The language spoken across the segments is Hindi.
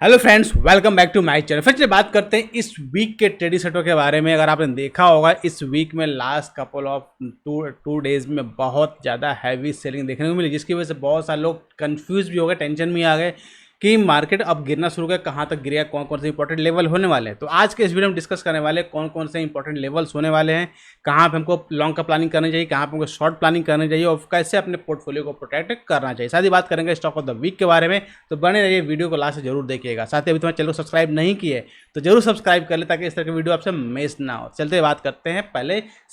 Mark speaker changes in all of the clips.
Speaker 1: Hello friends, welcome back to my channel. Friends, बात करते हैं इस वीक के ट्रेडिंग सेटों के बारे में। अगर आपने देखा होगा इस वीक में last couple of two days में बहुत ज़्यादा हैवी सेलिंग देखने को मिली, जिसकी वजह से बहुत सारे लोग कंफ्यूज भी हो गए, टेंशन में आ गए कि मार्केट अब गिरना शुरू हो गया, कहाँ तक गिरेगा, कौन कौन से इंपॉर्टेंट लेवल होने वाले हैं। तो आज के इस वीडियो में डिस्कस करने वाले कौन कौन से इंपॉर्टेंट लेवल्स होने वाले हैं, कहाँ पे हमको लॉन्ग का प्लानिंग करनी चाहिए, कहाँ पे हमको शॉर्ट प्लानिंग करनी चाहिए और कैसे अपने पोर्टफोलियो को प्रोटेक्ट करना चाहिए। साथ ही बात करेंगे स्टॉक ऑफ द वीक के बारे में। तो बने रहिए, वीडियो को लास्ट से जरूर देखिएगा। साथ ही अभी तुम्हारे चैनल को सब्सक्राइब नहीं किए तो जरूर सब्सक्राइब कर ले, ताकि इस तरह की वीडियो आपसे मिस ना हो। चलते बात करते हैं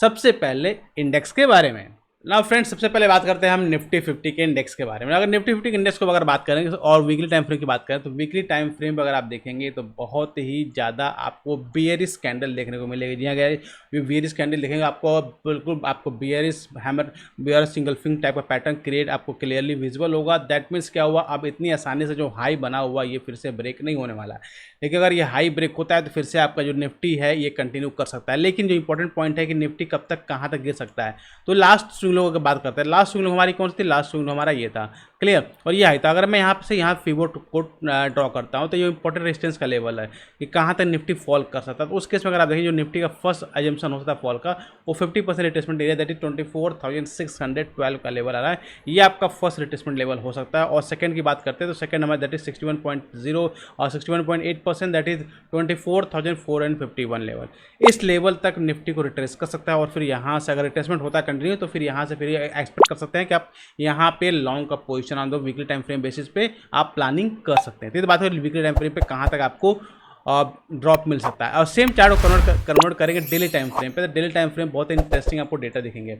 Speaker 1: सबसे पहले इंडेक्स के बारे में। ना फ्रेंड्स, सबसे पहले बात करते हैं हम निफ्टी 50 के इंडेक्स के बारे में। अगर निफ्टी 50 के इंडेक्स को अगर बात करें और वीकली टाइम फ्रेम की बात करें, तो वीकली टाइम फ्रेम पर अगर आप देखेंगे तो बहुत ही ज़्यादा आपको बियरिश कैंडल देखने को मिलेगी। जी हाँ, बियरिश कैंडल देखेंगे आपको, बिल्कुल आपको बियरिश हैमर, बियरिश सिंगल फिंग टाइप का पैटर्न क्रिएट आपको क्लियरली विजिबल होगा। दैट मीन्स क्या हुआ, अब इतनी आसानी से जो हाई बना हुआ ये फिर से ब्रेक नहीं होने वाला है। लेकिन अगर ये हाई ब्रेक होता है तो फिर से आपका जो निफ्टी है ये कंटिन्यू कर सकता है। लेकिन जो इंपॉर्टेंट पॉइंट है कि निफ्टी कब तक कहाँ तक गिर सकता है। तो लास्ट स्विंग लो की बात करते हैं। लास्ट स्विंग लो हमारी कौन सी थी? लास्ट स्विंग लो हमारा ये था, क्लियर, और ये हाई था। अगर मैं यहाँ से यहाँ पिवट को ड्रॉ करता हूँ तो ये इंपॉर्टेंट रेजिस्टेंस का लेवल है कि कहाँ तक निफ्टी फॉल कर सकता है। तो उस केस में अगर आप देखें, जो निफ्टी का फर्स्ट एजम्पशन होता है फॉल का, वो 50% रिट्रेसमेंट एरिया, दैट इज 24,612 का लेवल आ रहा है। ये आपका फर्स्ट रिट्रेसमेंट लेवल हो सकता है। और सेकंड की बात करते हैं तो सेकंड हमारा दैट इज 61.0 और 61.8%, दैट इज 24,451 लेवल। इस लेवल तक निफ्टी को रिट्रेस कर सकता है और फिर यहाँ से अगर रिट्रेसमेंट होता है कंटिन्यू तो फिर यहाँ से फिर एक्सपेक्ट कर सकते हैं कि आप यहाँ पे लॉन्ग का पोजीशन ऑन दो वीकली टाइम फ्रेम बेसिस पे आप प्लानिंग कर सकते हैं। तो बात है वीकली टाइम फ्रेम पे कहाँ तक आपको ड्रॉप मिल सकता है। और सेम चार्ट को कन्वर्ट करेंगे डेली टाइम फ्रेम पे। तो डेली टाइम फ्रेम बहुत इंटरेस्टिंग आपको डेटा दिखेंगे।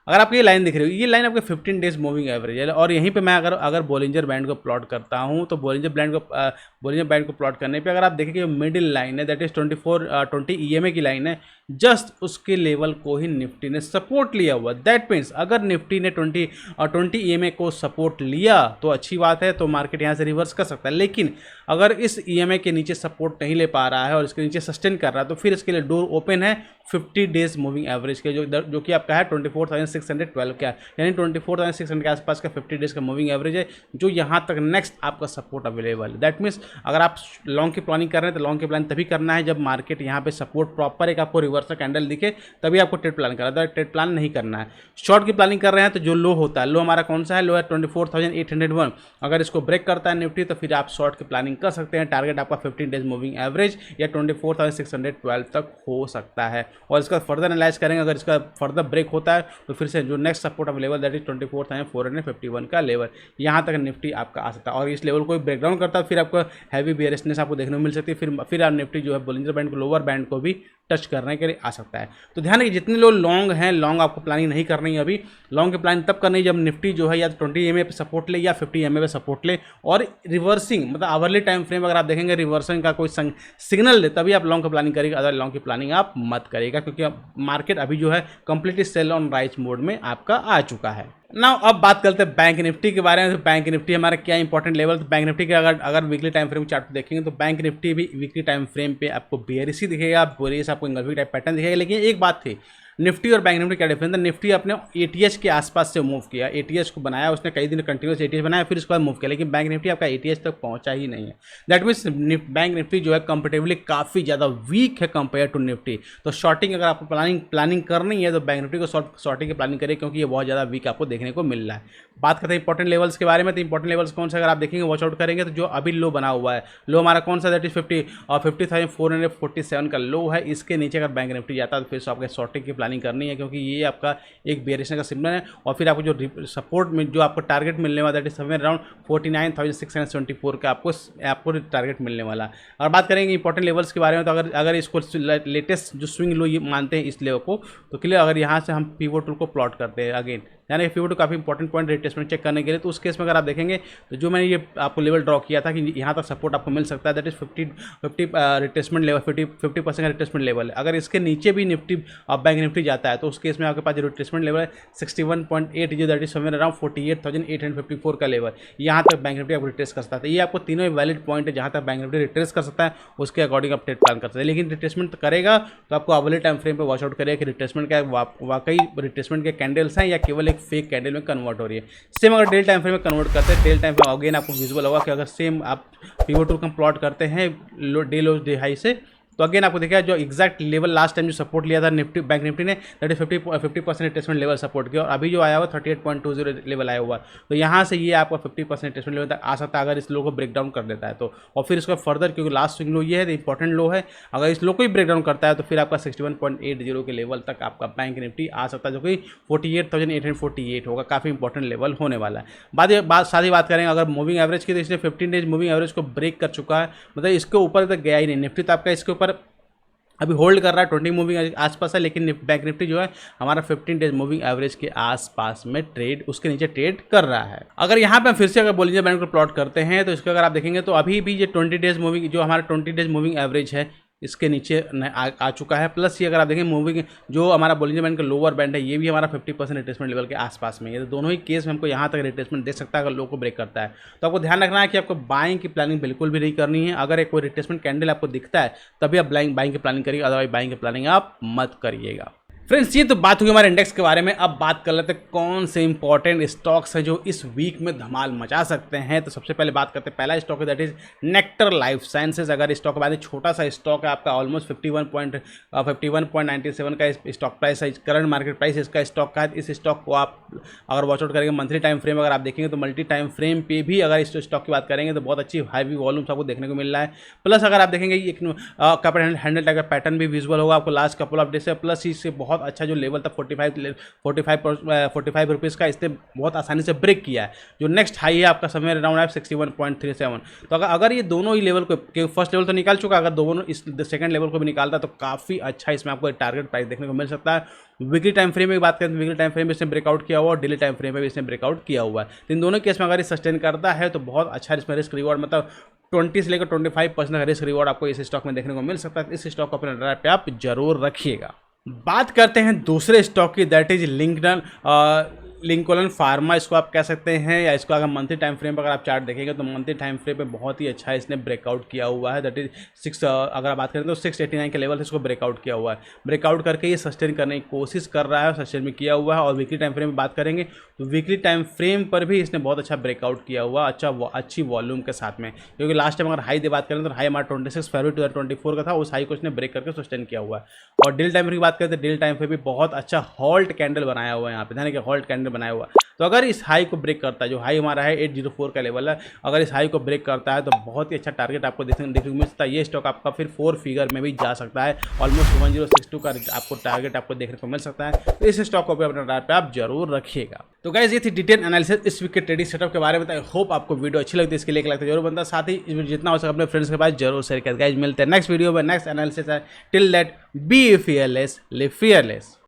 Speaker 1: अगर आपको ये लाइन दिख रही हो, ये लाइन आपके 15 डेज मूविंग एवरेज है। और यहीं पे मैं अगर बोलिंजर बैंड को प्लॉट करता हूँ तो बोलिंजर बैंड को प्लॉट करने पे अगर आप देखेंगे मिडिल लाइन है, दैट इज 20 EMA की लाइन है, जस्ट उसके लेवल को ही निफ्टी ने सपोर्ट लिया हुआ। दैट मीन्स अगर निफ्टी ने 20 EMA को सपोर्ट लिया तो अच्छी बात है, तो मार्केट यहाँ से रिवर्स कर सकता है। लेकिन अगर इस EMA के नीचे सपोर्ट नहीं ले पा रहा है और इसके नीचे सस्टेन कर रहा है तो फिर इसके लिए डोर ओपन है 50 डेज मूविंग एवरेज के, जो कि आपका है 24,612 का, यानी 24,600 के आसपास का 50 डेज का मूविंग एवरेज है, जो यहाँ तक नेक्स्ट आपका सपोर्ट अवेलेबल है। दैट मीन्स अगर आप लॉन्ग की प्लानिंग कर रहे हैं तो लॉन्ग की प्लान तभी करना है जब मार्केट यहाँ पे सपोर्ट प्रॉपर एक आपको रिवर्सल कैंडल दिखे, तभी आपको ट्रेड प्लान करना है। ट्रेड प्लान नहीं करना है। शॉर्ट की प्लानिंग कर रहे हैं तो जो लो होता है, लो हमारा कौन सा है? लो है 24,801। अगर इसको ब्रेक करता है निफ्टी तो फिर आप शॉर्ट की प्लानिंग कर सकते हैं। टारगेट आपका 15 डेज मूविंग एवरेज या 24,612 तक हो सकता है। और इसका फर्दर एनालाइज करेंगे, अगर इसका फर्दर ब्रेक होता है तो फिर से जो next support available that is 24,451 का लेवल, यहाँ तक निफ्टी आपका आ सकता है। और इस लेवल को ब्रेक डाउन करता है फिर आपको हैवी बेयरिशनेस आपको देखने को मिल सकती है। फिर आप निफ्टी जो है बोलिंजर बैंड को, लोअर बैंड को भी टच करने के लिए आ सकता है। तो ध्यान रखिए, जितने लोग लॉन्ग हैं, लॉन्ग आपको प्लानिंग नहीं करनी है अभी। लॉन्ग की प्लानिंग तब करनी है जब निफ्टी जो है या 20 EMA पे सपोर्ट ले या 50 EMA पे सपोर्ट ले और रिवर्सिंग, मतलब आवरली टाइम फ्रेम अगर आप देखेंगे रिवर्सिंग का कोई सिग्नल ले, तभी आप लॉन्ग की प्लानिंग करेगा। अदर लॉन्ग की प्लानिंग आप मत करेगा, क्योंकि मार्केट अभी जो है completely sell on rise mode में आपका आ चुका है। नाउ अब बात करते हैं बैंक निफ्टी के बारे में। तो बैंक निफ्टी हमारा क्या इंपॉर्टेंट लेवल, तो बैंक निफ्टी के अगर वीकली टाइम फ्रेम चार्ट देखेंगे तो बैंक निफ्टी भी वीकली टाइम फ्रेम पे आपको बेयरिश ही दिखेगा, बेयरिश आपको इंगल्फिंग टाइप पैटर्न दिखेगा। लेकिन एक बात थी, निफ्टी और बैंक निफ्टी क्या डिफरेंस है? निफ्टी अपने ATH के आसपास से मूव किया, ATH को बनाया उसने, कई दिन कंटिन्यूस ATH बनाया, फिर उसके बाद मूव किया। लेकिन बैंक निफ्टी आपका ATH तक पहुंचा ही नहीं है। दैट मीन्स बैंक निफ्टी जो है कंपेरेटिवली काफ़ी ज़्यादा वीक है कंपेयर टू निफ्टी। तो शॉर्टिंग अगर आपको प्लानिंग करनी है तो बैंक निफ्टी को शॉर्टिंग की प्लानिंग करिए, क्योंकि ये बहुत ज़्यादा वीक आपको देखने को मिल रहा है। बात करते हैं इंपॉर्टेंट लेवल्स के बारे में। तो इंपॉर्टेंट लेवल्स कौन से अगर आप देखेंगे, वॉच आउट करेंगे तो जो अभी लो बना हुआ है, लो हमारा कौन सा? दैट इज 50,447 का लो है। इसके नीचे अगर बैंक निफ्टी जाता है तो फिर से आपको शॉर्टिंग की प्लानिंग करनी है, क्योंकि ये आपका एक बेयरिशनेस का सिग्नल है। और फिर आपको जो सपोर्ट में जो आपको टारगेट मिलने वाला दैट इज समवेयर अराउंड 49,674 का आपको टारगेट मिलने वाला। और बात करेंगे इंपॉर्टेंट लेवल्स के बारे में, तो अगर इसको लेटेस्ट जो स्विंग लो ये मानते हैं इस लेवल को, तो क्लियर अगर यहाँ से हम पिवट टूल को प्लॉट करते हैं अगेन, यानी पिवट टूल काफ़ी इंपॉर्टेंट पॉइंट रिट्रेसमेंट चेक करने के लिए, तो उस केस में अगर आप देखेंगे तो जो मैंने ये आपको लेवल ड्रॉ किया था कि यहाँ तक सपोर्ट आपको मिल सकता है, दैट इज 50 रिट्रेसमेंट लेवल, 50% का रिट्रेसमेंट लेवल है। अगर इसके नीचे भी निफ्टी बैंक निफ्टी जाता है तो उस केस में आपके पास जो रिट्रेसमेंट लेवल है 61.8 जो दैट इज समवेयर अराउंड 48,854 का लेवल, यहाँ तक बैंक निफ्टी आपको रिट्रेस कर सकता है। ये आपको तीनों वैलिड पॉइंट है जहाँ तक बैंक निफ्टी रिट्रेस कर सकता है, उसके अकॉर्डिंग आप ट्रेड प्लान कर सकते हैं। लेकिन रिट्रेसमेंट करेगा तो आपको अवली टाइम फ्रेम पर वॉच आउट करेगा कि रिट्रेसमेंट का वाकई रिट्रेसमेंट के कैंडल्स हैं या केवल एक एक फेक कैंडल में कन्वर्ट हो रही है। सेम अगर डेली टाइम फ्रेम में कन्वर्ट करते हैं, डेली टाइम फ्रेम अगेन आपको विजुअल होगा कि अगर सेम आप पिवट टूल का प्लॉट करते हैं डे लो डे हाई से, तो अगेन आपको देखा जो एग्जैक्ट लेवल लास्ट टाइम जो सपोर्ट लिया था निफ्टी बैंक निफ्टी ने, that is 50% retracement level support किया, और अभी जो आया हुआ 38.20 लेवल आया हुआ, तो यहाँ से ये आपका 50% रिट्रेसमेंट लेवल तक आ सकता है अगर इस लो को ब्रेक डाउन कर देता है तो। और फिर इसका फर्दर, क्योंकि लास्ट स्विंग लो ये है, इंपॉर्टेंट लो है, अगर इस लो को ही ब्रेक डाउन करता है तो फिर आपका 61.80 के लेवल तक आपका बैंक निफ्टी आ सकता है, जो कि 48,848 होगा, काफ़ी इंपॉर्टेंट लेवल होने वाला है। साथ ही बात करेंगे अगर मूविंग एवरेज की, तो इसने 15 डेज मूविंग एवरेज को ब्रेक कर चुका है, मतलब इसके ऊपर तक गया ही नहीं। निफ्टी तो आपका इसके ऊपर अभी होल्ड कर रहा है, 20 मूविंग आसपास है, लेकिन बैंक निफ्टी जो है हमारा 15 डेज मूविंग एवरेज के आसपास में ट्रेड, उसके नीचे ट्रेड कर रहा है। अगर यहाँ पे हम फिर से अगर बोलिंजर बैंड को प्लॉट करते हैं तो इसको अगर आप देखेंगे तो अभी भी ये 20 डेज मूविंग, जो हमारा 20 डेज मूविंग एवरेज है इसके नीचे आ चुका है। प्लस ये अगर आप देखें मूविंग जो हमारा बोलिंजर बैंड का लोअर बैंड है, ये भी हमारा 50% रिट्रेसमेंट लेवल के आसपास में है। तो दोनों ही केस में हमको यहाँ तक रिट्रेसमेंट दे सकता है अगर लो को ब्रेक करता है। तो आपको ध्यान रखना है कि आपको बाइंग की प्लानिंग बिल्कुल भी नहीं करनी है। अगर एक कोई रिट्रेसमेंट कैंडल आपको दिखता है तभी आप बाइंग की प्लानिंग करिए, अदरवाइज बाइंग की प्लानिंग आप मत करिएगा। फ्रेंड्स, ये तो बात हुई हमारे इंडेक्स के बारे में। अब बात कर लेते हैं कौन से इंपॉर्टेंट स्टॉक्स हैं जो इस वीक में धमाल मचा सकते हैं। तो सबसे पहले बात करते हैं, पहला स्टॉक है that is nectar life sciences. अगर इस स्टॉक के बारे में, छोटा सा स्टॉक है आपका, ऑलमोस्ट 51.97 का स्टॉक प्राइस है, करंट मार्केट प्राइस इसका स्टॉक का है। इस स्टॉक को आप अगर वॉच आउट करेंगे मंथली टाइम फ्रेम अगर आप देखेंगे तो मल्टी टाइम फ्रेम पे भी अगर इस स्टॉक की बात करेंगे तो बहुत अच्छी हैवी वॉल्यूम्स आपको देखने को मिल रहा है। प्लस अगर आप देखेंगे एक कैपिटल हैंडल टाइप का पैटर्न भी विजुअल होगा आपको लास्ट कपल ऑफ डे से। प्लस इससे बहुत अच्छा जो लेवल था 45 रुपीज़ का, इसने बहुत आसानी से ब्रेक किया है। जो नेक्स्ट हाई है आपका समय अराउंड है 61.37। तो अगर ये दोनों ही लेवल को, फर्स्ट लेवल तो निकाल चुका, अगर दोनों इस सेकंड लेवल को भी निकालता तो काफ़ी अच्छा इसमें आपको टारगेट प्राइस देखने को मिल सकता है। वीकली टाइम फ्रेम में बात करें तो वीकली टाइम फ्रेम में इसने ब्रेकआउट किया हुआ और डेली टाइम फ्रेम में भी इसने ब्रेकआउट किया हुआ है। तो इन दोनों केस में अगर ये सस्टेन करता है तो बहुत अच्छा इसमें रिस्क रिवॉर्ड, मतलब 20 से लेकर 25% का रिस्क रिवॉर्ड आपको इस स्टॉक में देखने को मिल सकता है। इस स्टॉक को अपने रडार पे आप जरूर रखिएगा। बात करते हैं दूसरे स्टॉक की, दैट इज लिंकन फार्मा, इसको आप कह सकते हैं, या इसको अगर मंथली टाइम फ्रेम पर अगर आप चार्ट देखेंगे तो मंथली टाइम फ्रेम पे बहुत ही अच्छा इसने ब्रेकआउट किया हुआ है। दैट इज 6 अगर आप बात करें तो 689 के लेवल से इसको ब्रेकआउट किया हुआ है। ब्रेकआउट करके ये सस्टेन करने की कोशिश कर रहा है, सस्टेन में किया हुआ है। और वीकली टाइम फ्रेम में बात करेंगे तो वीकली टाइम फ्रेम पर भी इसने बहुत अच्छा ब्रेकआउट किया हुआ, अच्छी वॉल्यूम के साथ में, क्योंकि लास्ट टाइम अगर हाई की बात करें तो हाई हमारा 26 फरवरी 2024 का था, उस हाई को इसने ब्रेक करके सस्टेन किया हुआ है। और डेली टाइम फ्रेम की बात करें तो डेली टाइम फ्रेम भी बहुत अच्छा हॉल्ट कैंडल बनाया हुआ है, यहाँ पे ध्यान रखिए हॉल्ट कैंडल बनाया हुआ है। तो अगर इस हाई को ब्रेक करता है, जो हाई हमारा है 804 का लेवल है, अगर इस हाई को ब्रेक करता है तो बहुत ही अच्छा टारगेट आपको देखने को मिल सकता है। ये स्टॉक आपका फिर 4 फिगर में भी जा सकता है, ऑलमोस्ट 1062 का आपको टारगेट आपको देखने को मिल सकता है। तो इस स्टॉक को भी अपने रडार पे आप जरूर रखिएगा। तो गाइस, ये थी डिटेल एनालिसिस इस वीक के ट्रेडिंग सेटअप के बारे में। आई होप आपको वीडियो अच्छी लगती है, इसके लिए एक लाइक जरूर बनता है, साथ ही जितना हो सके अपने फ्रेंड्स के पास जरूर शेयर करें। गाइस, मिलते हैं नेक्स्ट वीडियो में, नेक्स्ट एनालिसिस है। Till that be fearless, live fearless.